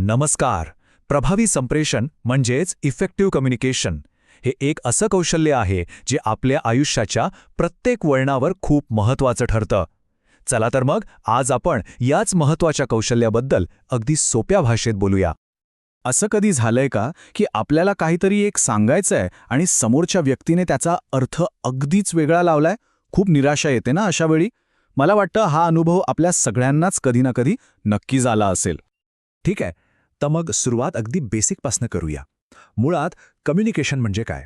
नमस्कार. प्रभावी संप्रेषण म्हणजेच इफेक्टिव्ह कम्युनिकेशन हे एक असं कौशल्य आहे जे आपल्या आयुष्याच्या प्रत्येक वळणावर खूप महत्त्वाचं ठरतं. चला तर मग आज आपण याच महत्त्वाच्या कौशल्याबद्दल अगदी सोप्या भाषेत बोलूया. असं कधी झालंय का की आपल्याला काहीतरी एक सांगायचंय आणि समोरच्या व्यक्तीने त्याचा अर्थ अगदीच वेगळा लावलाय? खूप निराशा येते ना अशा वेळी. मला वाटतं हा अनुभव आपल्या सगळ्यांनाच कधी ना कधी नक्कीच आला असेल. ठीक आहे, तर मग सुरुवात अगदी बेसिकपासून करूया. मुळात कम्युनिकेशन म्हणजे काय?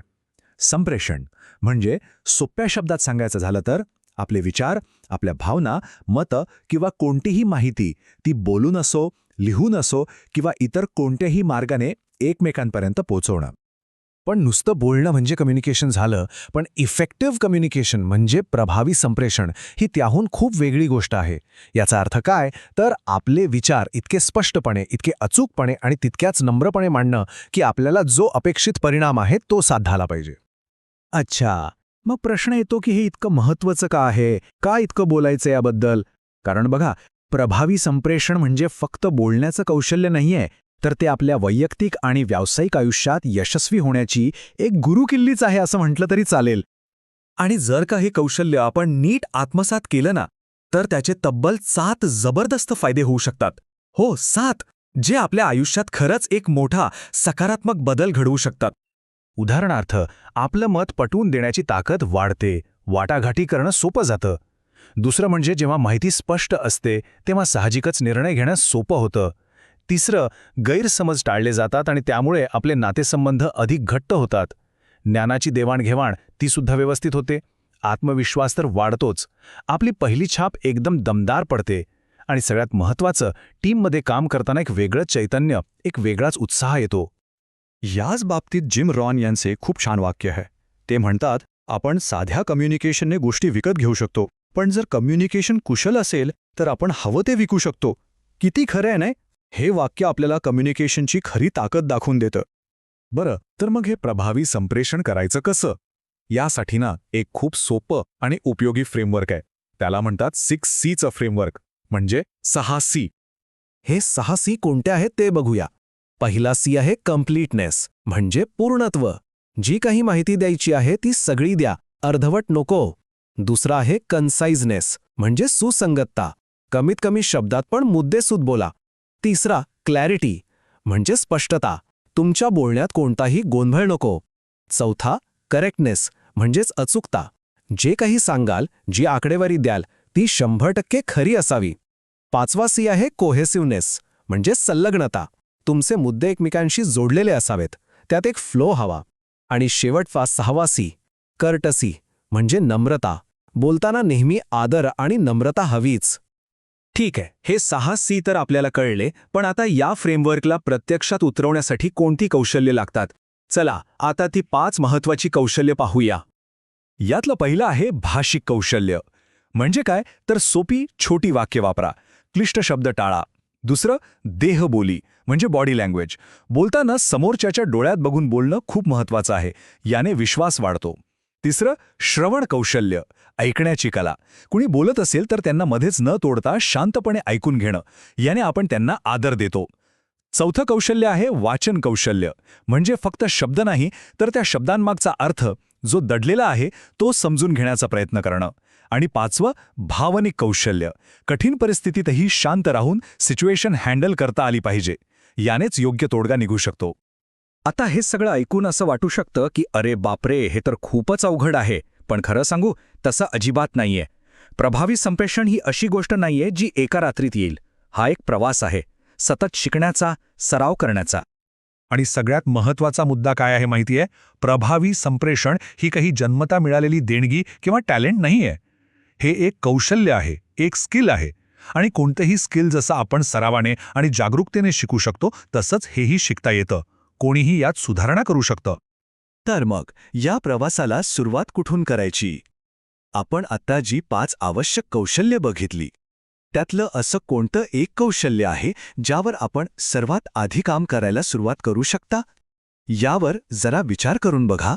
संप्रेषण म्हणजे सोप्या शब्दात सांगायचं झालं तर आपले विचार, आपल्या भावना, मतं किंवा कोणतीही माहिती ती बोलून असो, लिहून असो किंवा इतर कोणत्याही मार्गाने एकमेकांपर्यंत पोहोचवणं. पण नुसतं बोलणं म्हणजे कम्युनिकेशन झालं, पण इफेक्टिव्ह कम्युनिकेशन म्हणजे प्रभावी संप्रेषण ही त्याहून खूप वेगळी गोष्ट आहे. याचा अर्थ काय तर आपले विचार इतके स्पष्टपणे, इतके अचूकपणे आणि तितक्याच नम्रपणे मांडणं की आपल्याला जो अपेक्षित परिणाम आहे तो साधायला पाहिजे. अच्छा, मग प्रश्न येतो की हे इतकं महत्त्वाचं का आहे? का इतकं बोलायचं याबद्दल? कारण बघा, प्रभावी संप्रेषण म्हणजे फक्त बोलण्याचं कौशल्य नाहीये, तर ते आपल्या वैयक्तिक आणि व्यावसायिक आयुष्यात यशस्वी होण्याची एक गुरुकिल्लीच आहे असं म्हटलं तरी चालेल. आणि जर का हे कौशल्य आपण नीट आत्मसात केलं ना, तर त्याचे तब्बल 7 जबरदस्त फायदे होऊ शकतात. हो, 7, जे आपल्या आयुष्यात खरंच एक मोठा सकारात्मक बदल घडवू शकतात. उदाहरणार्थ, आपलं मत पटवून देण्याची ताकद वाढते, वाटाघाटी करणं सोपं जातं. दुसरं म्हणजे जेव्हा माहिती स्पष्ट असते तेव्हा साहजिकच निर्णय घेणं सोपं होतं. तिसरं, गैरसमज टाळले जातात आणि त्यामुळे आपले नातेसंबंध अधिक घट्ट होतात. ज्ञानाची देवाणघेवाण ती सुद्धा व्यवस्थित होते. आत्मविश्वास तर वाढतोच. आपली पहिली छाप एकदम दमदार पडते. आणि सगळ्यात महत्त्वाचं, टीममध्ये काम करताना एक वेगळं चैतन्य, एक वेगळाच उत्साह येतो. याच बाबतीत जिम रॉन यांचे खूप छान वाक्य आहे. ते म्हणतात, आपण साध्या कम्युनिकेशनने गोष्टी विकत घेऊ शकतो, पण जर कम्युनिकेशन कुशल असेल तर आपण हवं ते विकू शकतो. किती खरं आहे नाही? हे वाक्य आपल्याला कम्युनिकेशनची खरी ताकद दाखवून देतं. बरं, तर मग हे प्रभावी संप्रेषण करायचं कसं? यासाठी ना एक खूप सोपं आणि उपयोगी फ्रेमवर्क आहे. त्याला म्हणतात 6Cचं फ्रेमवर्क, म्हणजे 6C. हे 6C कोणते आहेत ते बघूया. पहिला सी आहे कम्प्लीटनेस, म्हणजे पूर्णत्व. जी काही माहिती द्यायची आहे ती सगळी द्या, अर्धवट नको. दुसरा आहे कन्साइजनेस, म्हणजे सुसंगतता. कमीत कमी शब्दात पण मुद्देसूद बोला. तिसरा क्लॅरिटी, म्हणजे स्पष्टता. तुमच्या बोलण्यात कोणताही गोंधळ नको. चौथा करेक्टनेस, म्हणजेच अचूकता. जे काही सांगाल, जी आकडेवारी द्याल ती 100% खरी असावी. पाचवा सी आहे कोहेसिव्हनेस, म्हणजे संलग्नता. तुमचे मुद्दे एकमेकांशी जोडलेले असावेत, त्यात एक फ्लो हवा. आणि शेवटचा 6वा सी कर्टसी, म्हणजे नम्रता. बोलताना नेहमी आदर आणि नम्रता हवीच. ठीक आहे, हे 6C तर आपल्याला कळले, पण आता या फ्रेमवर्कला प्रत्यक्षात उतरवण्यासाठी कोणती कौशल्य लागतात? चला, आता ती 5 महत्त्वाची कौशल्य पाहूया. यातलं पहिलं आहे भाषिक कौशल्य. म्हणजे काय तर सोपी छोटी वाक्य वापरा, क्लिष्ट शब्द टाळा. दुसरं देहबोली, म्हणजे बॉडी लँग्वेज. बोलताना समोरच्याच्या डोळ्यात बघून बोलणं खूप महत्त्वाचं आहे, याने विश्वास वाढतो. तिसरं श्रवण कौशल्य, ऐकण्याची कला. कुणी बोलत असेल तर त्यांना मध्येच न तोडता शांतपणे ऐकून घेणं, याने आपण त्यांना आदर देतो. चौथं कौशल्य आहे वाचन कौशल्य, म्हणजे फक्त शब्द नाही तर त्या शब्दांमागचा अर्थ जो दडलेला आहे तो समजून घेण्याचा प्रयत्न करणं. आणि पाचवं भावनिक कौशल्य, कठीण परिस्थितीतही शांत राहून सिच्युएशन हँडल करता आली पाहिजे. यानेच योग्य तोडगा निघू शकतो. आता हे सगळं ऐकून असं वाटू शकतं की अरे बापरे, हे तर खूपच अवघड आहे. पण खरं सांगू, तसं अजिबात नाहीये. प्रभावी संप्रेषण ही अशी गोष्ट नाहीये जी एका रात्रीत येईल. हा एक प्रवास आहे, सतत शिकण्याचा, सराव करण्याचा. आणि सगळ्यात महत्त्वाचा मुद्दा काय आहे माहितीये? प्रभावी संप्रेषण ही काही जन्मता मिळालेली देणगी किंवा टॅलेंट नाहीये. हे एक कौशल्य आहे, एक स्किल आहे. आणि कोणतेही स्किल जसं आपण सरावाने आणि जागरूकतेने शिकू शकतो तसंच हेही शिकता येतं. कोणीही यात सुधारणा करू शकतं. तर मग या प्रवासाला सुरुवात कुठून करायची? आपण आता जी 5 आवश्यक कौशल्य बघितली, त्यातलं असं कोणतं एक कौशल्य आहे ज्यावर आपण सर्वात आधी काम करायला सुरुवात करू शकता? यावर जरा विचार करून बघा.